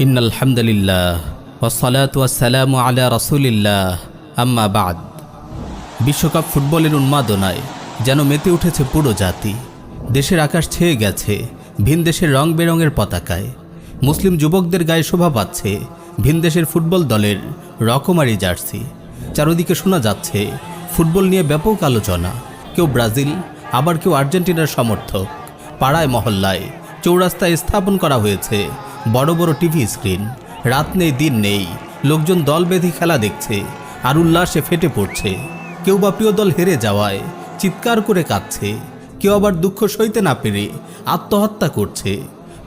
ইন্নাল হামদুলিল্লাহ ওয়াসসালাতু ওয়াসসালামু আলা রাসূলিল্লাহ আম্মা বাদ। বিশ্বকাপ ফুটবলের উন্মাদনায় যেন মেতে উঠেছে পুরো জাতি। দেশের আকাশ ছেয়ে গেছে ভিন দেশের রং বেরঙের পতাকায়। মুসলিম যুবকদের গায়ে শোভা পাচ্ছে ভিন দেশের ফুটবল দলের রকমারি জার্সি। চারদিকে শোনা যাচ্ছে ফুটবল নিয়ে ব্যাপক আলোচনা। কেউ ব্রাজিল, আবার কেউ আর্জেন্টিনার সমর্থক। পাড়ায় মহল্লায় চৌরাস্তায় স্থাপন করা হয়েছে বড় বড় টিভি স্ক্রিন। রাত নেই দিন নেই, লোকজন দল বেঁধে খেলা দেখছে আর উল্লাসে ফেটে পড়ছে। কেউ বা প্রিয় দল হেরে যাওয়ায় চিৎকার করে কাঁদছে, কেউ আবার দুঃখ সইতে না পেরে আত্মহত্যা করছে।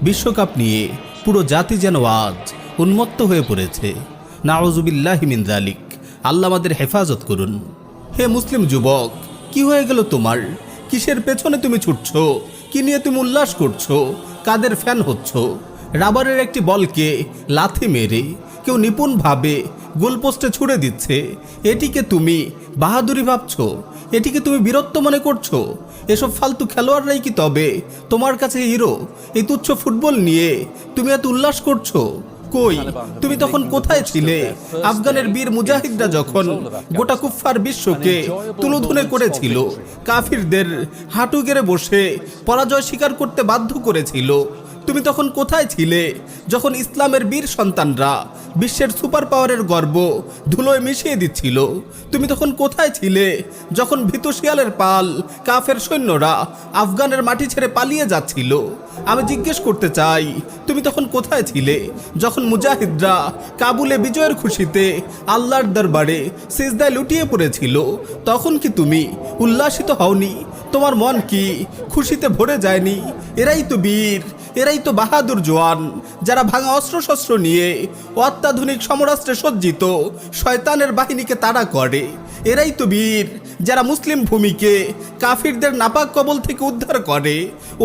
বিশ্বকাপ নিয়ে পুরো জাতি যেন আজ উন্মত্ত হয়ে পড়েছে। নাউযুবিল্লাহি মিন যালিক। আল্লাহ আমাদের হেফাজত করুন। হে মুসলিম যুবক, কি হয়ে গেল তোমার? কিসের পেছনে তুমি ছুটছো? কি নিয়ে তুমি উল্লাস করছো? কাদের ফ্যান হচ্ছ? রাবারের একটি বলকে লাথি মেরে কেউ নিপুণভাবে গোলপোস্টে ছুড়ে দিচ্ছে, এটিকে তুমি বাহাদুরি ভাবছো? এটিকে তুমি বীরত্ব মনে করছো? এসব ফালতু খেলোয়াড়রাই কি তবে তোমার কাছে হিরো? এই তুচ্ছ ফুটবল নিয়ে তুমি এত উল্লাস করছো? কই, তুমি তখন কোথায় ছিলে? আফগানের বীর মুজাহিদরা যখন গোটা কুফফার বিশ্বকে তুলোধুনে করেছিল, কাফিরদের হাঁটু গেড়ে বসে পরাজয় স্বীকার করতে বাধ্য করেছিল, তুমি তখন কোথায় ছিলে? যখন ইসলামের বীর সন্তানরা বিশ্বের সুপার পাওয়ারের গর্ব ধুলোয় মিশিয়ে দিচ্ছিল, তুমি তখন কোথায় ছিলে? যখন ভীতু শিয়ালের পাল কাফের সৈন্যরা আফগানের মাটি ছেড়ে পালিয়ে যাচ্ছিল, আমি জিজ্ঞেস করতে চাই, তুমি তখন কোথায় ছিলে? যখন মুজাহিদরা কাবুলে বিজয়ের খুশিতে আল্লাহর দরবারে সিজদায় লুটিয়ে পড়েছিল, তখন কি তুমি উল্লাসিত হওনি? তোমার মন কি খুশিতে ভরে যায়নি? এরাই তো বীর, এরাই তো বাহাদুর জওয়ান, যারা ভাঙা অস্ত্রশস্ত্র নিয়ে অত্যাধুনিক সমরাস্ত্রে সজ্জিত শয়তানের বাহিনীকে তাড়া করে। এরাই তো বীর, যারা মুসলিম ভূমিকে কাফিরদের নাপাক কবল থেকে উদ্ধার করে।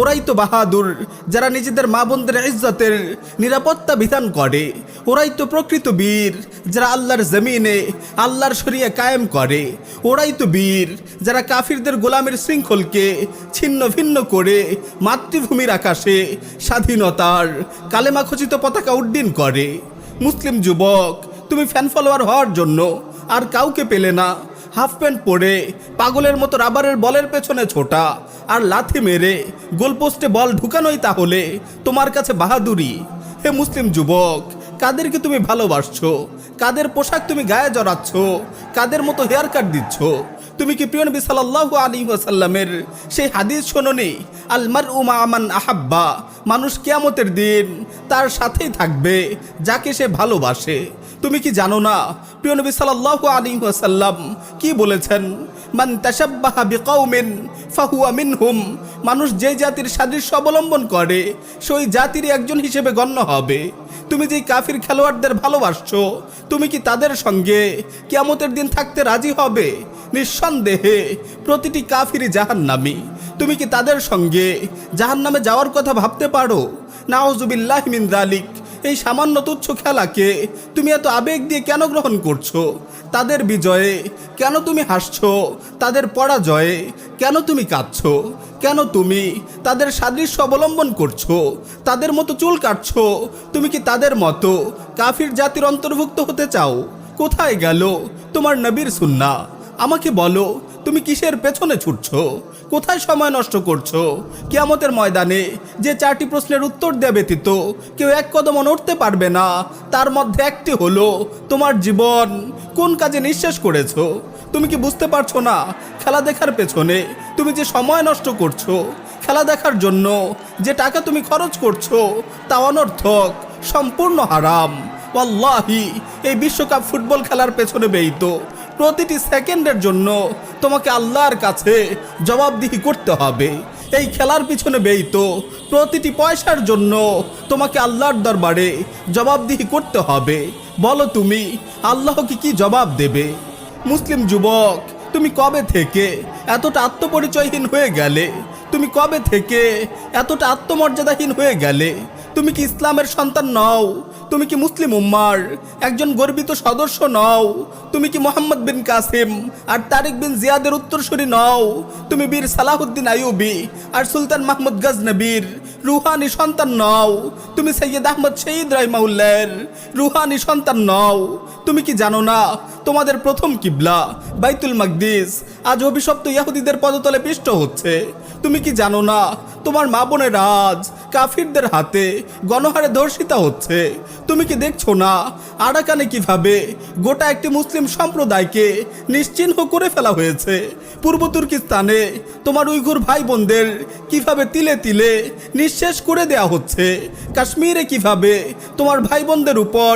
ওরাই তো বাহাদুর, যারা নিজেদের মা বোনদের ইজ্জতের নিরাপত্তা বিধান করে। ওরাই তো প্রকৃত বীর, যারা আল্লাহর জমিনে আল্লাহর শরিয়া কায়েম করে। ওরাই তো বীর, যারা কাফিরদের গোলামের শৃঙ্খলকে ছিন্ন ভিন্ন করে মাতৃভূমির আকাশে স্বাধীনতার কালেমা খচিত পতাকা উড্ডীন করে। মুসলিম যুবক, তুমি ফ্যান ফলোয়ার হওয়ার জন্য আর কাউকে পেলে না। হাফ প্যান্ট পরে পাগলের মতো রাবারের বলের পেছনে ছোটা আর লাথি মেরে গোলপোস্টে বল ঢুকানোই তাহলে তোমার কাছে বাহাদুরি? হে মুসলিম যুবক, কাদেরকে তুমি ভালোবাসছো? কাদের পোশাক তুমি গায়ে জড়াচ্ছ? কাদের মতো হেয়ার কাট দিচ্ছ? তুমি কি প্রিয় নবী সাল্লাল্লাহু আলাইহি ওয়াসাল্লামের সেই হাদিস শোনোনি, আল মারউ মা মান আহাব্বা? মানুষ কিয়ামতের দিন তার সাথেই থাকবে যাকে সে ভালোবাসে। তুমি কি জানো না প্রিয় নবী সাল্লাল্লাহু আলাইহি ওয়াসাল্লাম কি বলেছেন? মান তাশাব্বাহা বিকাউমিন ফাহুয়া মিনহুম। মানুষ যে জাতির সাদৃশ্য অবলম্বন করে সেই জাতিরই একজন হিসেবে গণ্য হবে। তুমি যে কাফির খেলোয়াড়দের ভালোবাসছো, তুমি কি তাদের সঙ্গে কিয়ামতের দিন থাকতে রাজি হবে? নিঃসন্দেহে প্রতিটি কাফিরই জাহান্নামী। তুমি কি তাদের সঙ্গে জাহান্নামে যাওয়ার কথা ভাবতে পারো? নাউযুবিল্লাহি মিন যালিক। এই সামান্য তুচ্ছ খেলাকে তুমি এত আবেগ দিয়ে কেন গ্রহণ করছো? তাদের বিজয়ে কেন তুমি হাসছো? তাদের পরাজয়ে কেন তুমি কাঁদছো? কেন তুমি তাদের সাদৃশ্য অবলম্বন করছো? তাদের মতো চুল কাটছো? তুমি কি তাদের মতো কাফির জাতির অন্তর্ভুক্ত হতে চাও? কোথায় গেল তোমার নবীর সুন্নাহ? আমাকে বলো, তুমি কিসের পেছনে ছুটছো? কোথায় সময় নষ্ট করছো? কিয়ামতের ময়দানে যে 4টি প্রশ্নের উত্তর দেয়া ব্যতীত কেউ এক কদম নড়তে পারবে না, তার মধ্যে একটি হলো তোমার জীবন কোন কাজে নিঃশেষ করেছো। তুমি কি বুঝতে পারছো না? খেলা দেখার পেছনে তুমি যে সময় নষ্ট করছো, খেলা দেখার জন্য যে টাকা তুমি খরচ করছো, তা অনর্থক, সম্পূর্ণ হারাম। ওয়াল্লাহি, এই বিশ্বকাপ ফুটবল খেলার পেছনে ব্যয়িত প্রতিটি সেকেন্ডের জন্য তোমাকে আল্লাহর কাছে জবাবদিহি করতে হবে। এই খেলার পিছনে ব্যয়িত প্রতিটি পয়সার জন্য তোমাকে আল্লাহর দরবারে জবাবদিহি করতে হবে। বলো, তুমি আল্লাহকে কি জবাব দেবে? মুসলিম যুবক, তুমি কবে থেকে এতটা আত্মপরিচয়হীন হয়ে গেলে? তুমি কবে থেকে এতটা আত্মমর্যাদাহীন হয়ে গেলে? তুমি কি ইসলামের সন্তান নও? তুমি কি মুসলিম উম্মার একজন গর্বিত সদস্য নও? তুমি কি মোহাম্মদ বিন কাসিম আর তারিক বিন জিয়াদের উত্তরসূরি নও? তুমি বীর সালাহুদ্দিন আইয়ুবী আর সুলতান মাহমুদ গজনবীর রুহানি সন্তান নও? তুমি সৈয়দ আহমদ শহীদ রাহিমাহুল্লাহর রুহানি সন্তান নও? তুমি কি জানো না তোমাদের প্রথম কিবলা বাইতুল মাকদিস আজ অভিশপ্ত ইহুদিদের পদতলে পিষ্ট হচ্ছে? তুমি কি জানো না তোমার মা বোনের আজ কাফিরদের হাতে গণহারে ধর্ষিতা হচ্ছে? তুমি কি দেখছো না আরাকানে কিভাবে গোটা একটি মুসলিম সম্প্রদায়কে নিশ্চিহ্ন করে ফেলা হয়েছে? পূর্ব তুর্কিস্তানে তোমার উইঘুর ভাই বোনদের কিভাবে তিলে তিলে নিঃশেষ করে দেয়া হচ্ছে? কাশ্মীরে কিভাবে তোমার ভাই বোনদের উপর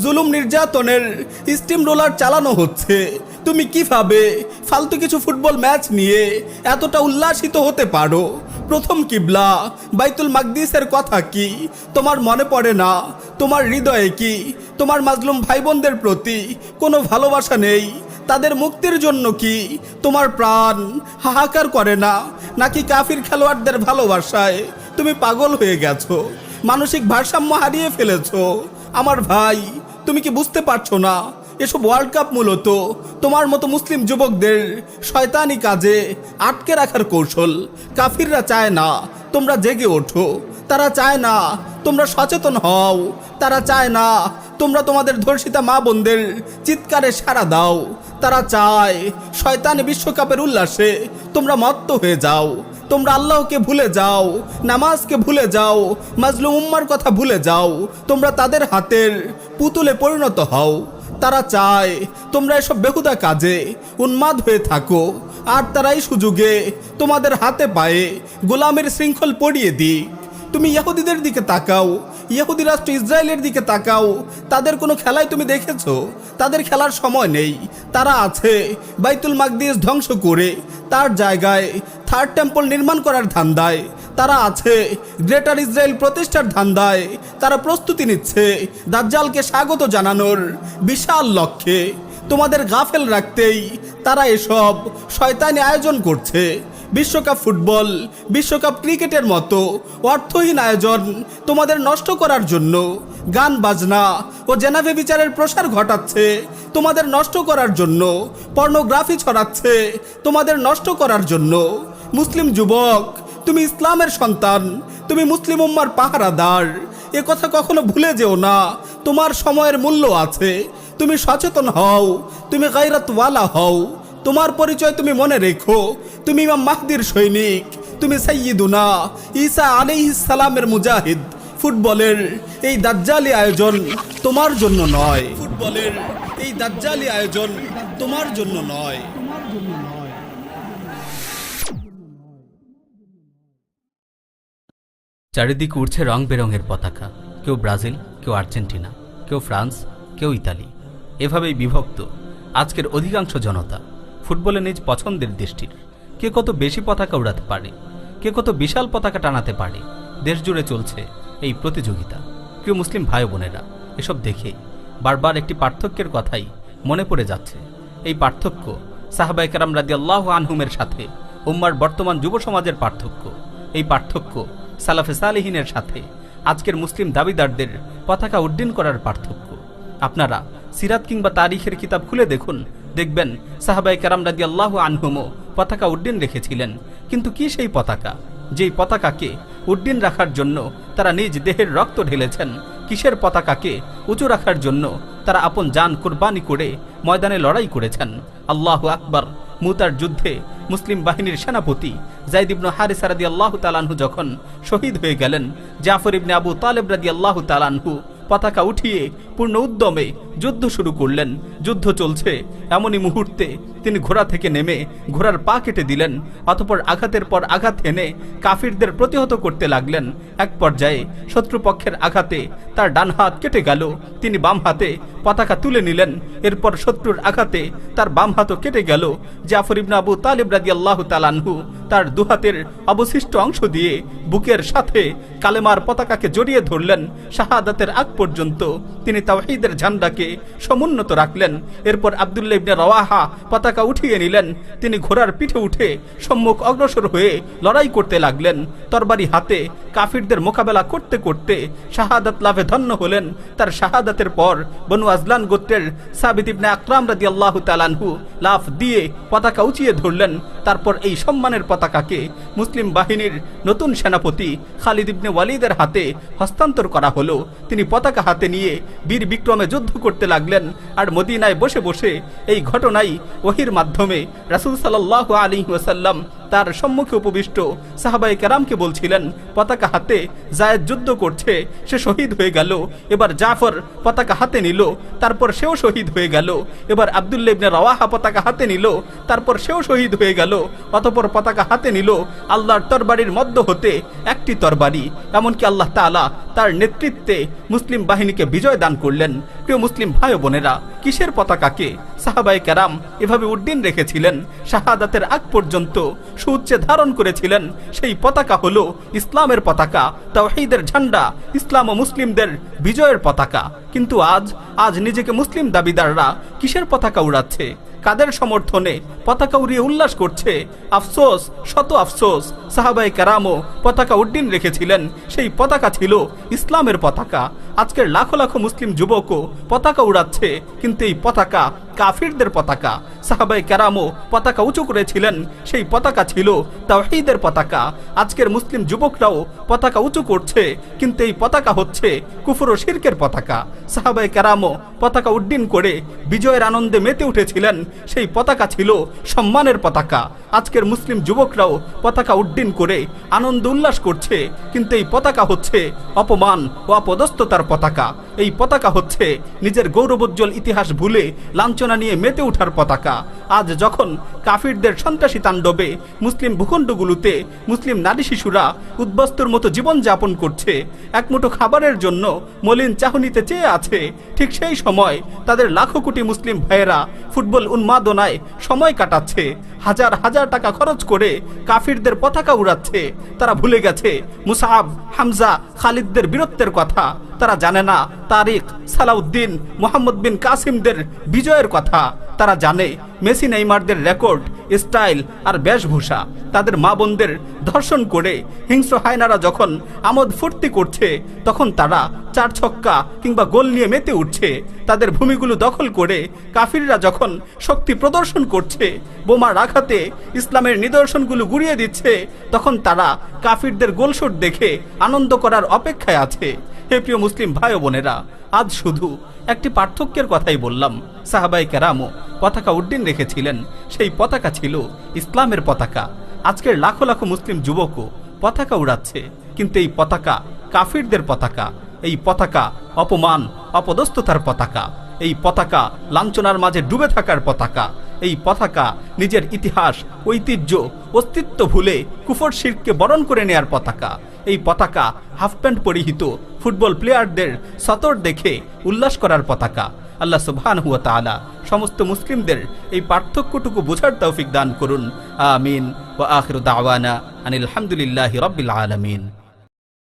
জুলুম নির্যাতনের স্টিম রোলার চালানো হচ্ছে? তুমি কিভাবে ফালতু কিছু ফুটবল ম্যাচ নিয়ে এতটা উল্লাসিত হতে পারো? প্রথম কিবলা বাইতুল মাকদিসের কথা কি তোমার মনে পড়ে না? তোমার হৃদয়ে কি তোমার মাজলুম ভাই বোনদের প্রতি কোনো ভালোবাসা নেই? তাদের মুক্তির জন্য কি তোমার প্রাণ হাহাকার করে না? নাকি কাফির খেলোয়াড়দের ভালোবাসায় তুমি পাগল হয়ে গেছো, মানসিক ভারসাম্য হারিয়ে ফেলেছো? আমার ভাই, তুমি কি বুঝতে পারছো না এসব ওয়ার্ল্ড কাপ মূলত তোমার মতো মুসলিম যুবকদের শয়তানি কাজে আটকে রাখার কৌশল? কাফিররা চায় না তোমরা জেগে ওঠো, তারা চায় না তোমরা সচেতন হও, তারা চায় না তোমরা তোমাদের ধর্ষিতা মা বোনদের চিৎকারে সাড়া দাও। তারা চায় শয়তানি বিশ্বকাপের উল্লাসে তোমরা মত্ত হয়ে যাও, তোমরা আল্লাহকে ভুলে যাও, নামাজকে ভুলে যাও, মাজলুম উম্মার কথা ভুলে যাও, তোমরা তাদের হাতের পুতুলে পরিণত হও। তারা চায় তোমরা এসব বেহুদা কাজে উন্মাদ হয়ে থাকো, আর তারাই সুযোগে তোমাদের হাতে পায়ে গোলামের শৃঙ্খল পরিয়ে দিক। তুমি ইহুদিদের দিকে তাকাও, ইহুদি রাষ্ট্র ইসরায়েলের দিকে তাকাও, তাদের কোনো খেলায় তুমি দেখেছো? তাদের খেলার সময় নেই। তারা আছে বাইতুল মাকদিস ধ্বংস করে তার জায়গায় থার্ড টেম্পল নির্মাণ করার ধান্দায়। তারা আছে গ্রেটার ইসরায়েল প্রতিষ্ঠার ধান্দায়। তারা প্রস্তুতি নিচ্ছে দাজ্জালকে স্বাগত জানানোর বিশাল লক্ষ্যে। তোমাদের গাফেল রাখতেই তারা এসব শয়তানি আয়োজন করছে। বিশ্বকাপ ফুটবল, বিশ্বকাপ ক্রিকেটের মতো অর্থহীন আয়োজন তোমাদের নষ্ট করার জন্য গান বাজনা ও জেনাভে বিচারের প্রসার ঘটাচ্ছে তোমাদের নষ্ট করার জন্য, পর্নোগ্রাফি ছড়াচ্ছে তোমাদের নষ্ট করার জন্য। মুসলিম যুবক, তুমি ইসলামের সন্তান, তুমি মুসলিম উম্মার পাহারাদার। এ কথা কখনো ভুলে যেও না, তোমার সময়ের মূল্য আছে। তুমি সচেতন হও, তুমি গায়রাতওয়ালা হও। তোমার পরিচয় তুমি মনে রেখো, তুমি ইমাম মাহদির সৈনিক, তুমি সাইয়্যিদুনা ঈসা আলাইহিস সালামের মুজাহিদ। ফুটবলের এই দাজ্জালি আয়োজন তোমার জন্য নয়, ফুটবলের এই দাজ্জালি আয়োজন তোমার জন্য নয়। চারিদিকে উড়ছে রং বেরঙের পতাকা, কেউ ব্রাজিল, কেউ আর্জেন্টিনা, কেউ ফ্রান্স, কেউ ইতালি। এভাবেই বিভক্ত আজকের অধিকাংশ জনতা। ফুটবলে নিজ পছন্দের দেশটির কে কত বেশি পতাকা উড়াতে পারে, কে কত বিশাল পতাকা টানাতে পারে, দেশ জুড়ে চলছে এই প্রতিযোগিতা। প্রিয় মুসলিম ভাই বোনেরা, এসব দেখে বারবার একটি পার্থক্যের কথাই মনে পড়ে যাচ্ছে। এই পার্থক্য সাহাবায়ে কেরাম রাদিয়াল্লাহু আনহুমের সাথে উম্মার বর্তমান যুব সমাজের পার্থক্য। এই পার্থক্য সালাফে সালেহিনের সাথে আজকের মুসলিম দাবিদারদের পতাকা উড্ডীন করার পার্থক্য। আপনারা সিরাত কিংবা তারিখের কিতাব খুলে দেখুন, দেখবেন সাহাবায়ে কেরাম রাদিয়াল্লাহু আনহুমও পতাকা উড্ডীন রেখেছিলেন। কিন্তু কি সেই পতাকা, যেই পতাকাকে উড্ডীন রাখার জন্য তারা নিজ দেহের রক্ত ঢেলেছেন? কিসের পতাকাকে উঁচু রাখার জন্য তারা আপন জান কুরবানি করে ময়দানে লড়াই করেছেন? আল্লাহু আকবার। মুতার যুদ্ধে মুসলিম বাহিনীর সেনাপতি যায়েদ ইবনে হারিসা রাদিয়াল্লাহু তাআলা আনহু যখন শহীদ হয়ে গেলেন, জাফর ইবনে আবু তালেব রাদিয়াল্লাহু তাআলা আনহু পতাকা উঠিয়ে পূর্ণ উদ্যমে যুদ্ধ শুরু করলেন। যুদ্ধ চলছে, এমনই মুহূর্তে তিনি ঘোড়া থেকে নেমে ঘোড়ার পা কেটে দিলেন। অতঃপর আঘাতের পর আঘাত এনে কাফিরদের প্রতিহত করতে লাগলেন। এক পর্যায়ে শত্রুপক্ষের আঘাতে তার ডান হাত কেটে গেল, তিনি বাম হাতে পতাকা তুলে নিলেন। এরপর শত্রুর আঘাতে তার বাম হাতও কেটে গেল। জাফর ইবনে আবু তালেব রাদিয়াল্লাহু তাআলা আনহু তার দুহাতের অবশিষ্ট অংশ দিয়ে বুকের সাথে কালেমার পতাকাকে জড়িয়ে ধরলেন। শাহাদাতের আগ পর্যন্ত তিনি তাওহীদের ঝান্ডাকে সমুন্নত রাখলেন। এরপর আব্দুল্লাহ ইবনে রাওয়াহা পতাকা উঠিয়ে নিলেন। তিনি ঘোড়ার পিঠে উঠে সম্মুখ অগ্রসর হয়ে লড়াই করতে লাগলেন। তরবারি হাতে কাফিরদের মোকাবেলা করতে করতে শাহাদাত লাভে ধন্য হলেন। তার শাহাদাতের পর বনু আজলান গোত্রের সাবিত ইবনে আকরাম রাদিয়াল্লাহু তাআলা আনহু লাফ দিয়ে পতাকা উঁচিয়ে ধরলেন। তারপর এই সম্মানের পতাকাকে মুসলিম বাহিনীর নতুন সেনাপতি খালিদ ইবনে ওয়ালিদের হাতে হস্তান্তর করা হলো। তিনি পতাকা হাতে নিয়ে বীর বিক্রমে যুদ্ধ করতে লাগলেন। আর মদিনায় বসে বসে এই ঘটনাই ওহির মাধ্যমে রাসূল সাল্লাল্লাহু আলাইহি ওয়াসাল্লাম তার সম্মুখে উপবিষ্ট সাহাবায়ে কেরামকে বলছিলেন, পতাকা হাতে যায়েদ যুদ্ধ করছে, সে শহীদ হয়ে গেল। এবার জাফর পতাকা হাতে নিল, তারপর সেও শহীদ হয়ে গেল। এবার আব্দুল্লাহ ইবনে রাওয়াহা পতাকা হাতে নিল, তারপর সেও শহীদ হয়ে গেল। অতঃপর পতাকা হাতে নিল আল্লাহর তরবারির মধ্য হতে একটি তরবারি। এমনকি আল্লাহ তাআলা তার নেতৃত্বে মুসলিম বাহিনীকে বিজয় দান করলেন। প্রিয় মুসলিম ভাই বোনেরা, কিসের পতাকাকে সাহাবায়ে কেরাম এভাবে উড্ডীন রেখেছিলেন, শাহাদাতের আগ পর্যন্ত সুউচ্চে ধারণ করেছিলেন? সেই পতাকা হলো ইসলামের পতাকা, তাওহীদের ঝান্ডা, ইসলাম ও মুসলিমদের বিজয়ের পতাকা। কিন্তু আজ নিজেকে মুসলিম দাবিদাররা কিসের পতাকা উড়াচ্ছে, কাদের সমর্থনে পতাকা উড়িয়ে উল্লাস করছে? আফসোস, শত আফসোস, সাহাবায়ে কেরামও পতাকা উড্ডীন রেখেছিলেন। সেই পতাকা ছিল ইসলামের পতাকা। আজকের লাখো লাখো মুসলিম যুবকও পতাকা উড়াচ্ছে, কিন্তু এই পতাকা কাফিরদের পতাকা। সাহাবায়ে কেরামও পতাকা উঁচু করেছিলেন, সেই পতাকা ছিল তাওহীদের পতাকা। আজকের মুসলিম যুবকরাও পতাকা উঁচু করছে, কিন্তু এই পতাকা হচ্ছে কুফর ও শিরকের পতাকা। সাহাবায়ে কেরামও পতাকা উড্ডীন করে বিজয়ের আনন্দে মেতে উঠেছিলেন, সেই পতাকা ছিল সম্মানের পতাকা। আজকের মুসলিম যুবকরাও পতাকা উড্ডীন করে আনন্দ উল্লাস করছে, কিন্তু এই পতাকা হচ্ছে অপমান ও অপদস্থতার পতাকা। এই পতাকা হচ্ছে নিজের গৌরবোজ্জ্বল ইতিহাস ভুলে লাঞ্ছনা নিয়ে মেতে ওঠার পতাকা। আজ যখন কাফিরদের সন্ত্রাসী তাণ্ডবে মুসলিম ভূখণ্ডগুলোতে মুসলিম নারী শিশুরা উদ্বস্তুর মতো জীবন যাপন করছে, একমুঠো খাবারের জন্য মলিন চাহনিতে চেয়ে আছে, ঠিক সেই সময় তাদের লাখো কোটি মুসলিম ভাইয়েরা ফুটবল উন্মাদনায় সময় কাটাচ্ছে, হাজার হাজার টাকা খরচ করে কাফিরদের পতাকা উড়াচ্ছে। তারা ভুলে গেছে মুসআব, হামজা, খালিদদের বীরত্বের কথা। তারা জানে না তারিক, সালাউদ্দিন, মোহাম্মদ বিন কাসিমদের বিজয়ের কথা। তারা জানে মেসি, নেইমারদের রেকর্ড, স্টাইল আর বেশভূষা। তাদের মা বোনদের ধর্ষণ করে হিংস্র হায়নারা যখন আমোদ ফুর্তি করছে, তখন তারা চার ছক্কা কিংবা গোল নিয়ে মেতে উঠছে। তাদের ভূমিগুলো দখল করে কাফিররা যখন শক্তি প্রদর্শন করছে, বোমার আঘাতে ইসলামের নিদর্শনগুলো গুড়িয়ে দিচ্ছে, তখন তারা কাফিরদের গোলশট দেখে আনন্দ করার অপেক্ষায় আছে। হে প্রিয় মুসলিম ভাই ও বোনেরা, আজ শুধু একটি পার্থক্যের কথাই বললাম। সাহাবায়ে কেরামও পতাকা উড্ডীন রেখেছিলেন, সেই পতাকা ছিল ইসলামের পতাকা। আজকের লাখো লাখো মুসলিম যুবকও পতাকা উড়াচ্ছে, কিন্তু এই পতাকা কাফিরদের পতাকা। এই পতাকা অপমান, অপদস্থতার পতাকা। এই পতাকা লাঞ্ছনার মাঝে ডুবে থাকার পতাকা। এই পতাকা নিজের ইতিহাস, ঐতিহ্য, অস্তিত্ব ভুলে কুফর শিরককে বরণ করে নেয়ার পতাকা। এই পতাকা হাফ প্যান্ট পরিহিত ফুটবল প্লেয়ারদের সতর দেখে উল্লাস করার পতাকা। আল্লাহ সুবহানাহু ওয়া তাআলা সমস্ত মুসলিমদের এই পার্থক্যটুকু বোঝার তৌফিক দান করুন। আমিন। ওয়া আখিরু দাওয়ানা আনিল হামদুলিল্লাহি রাব্বিল আলামিন।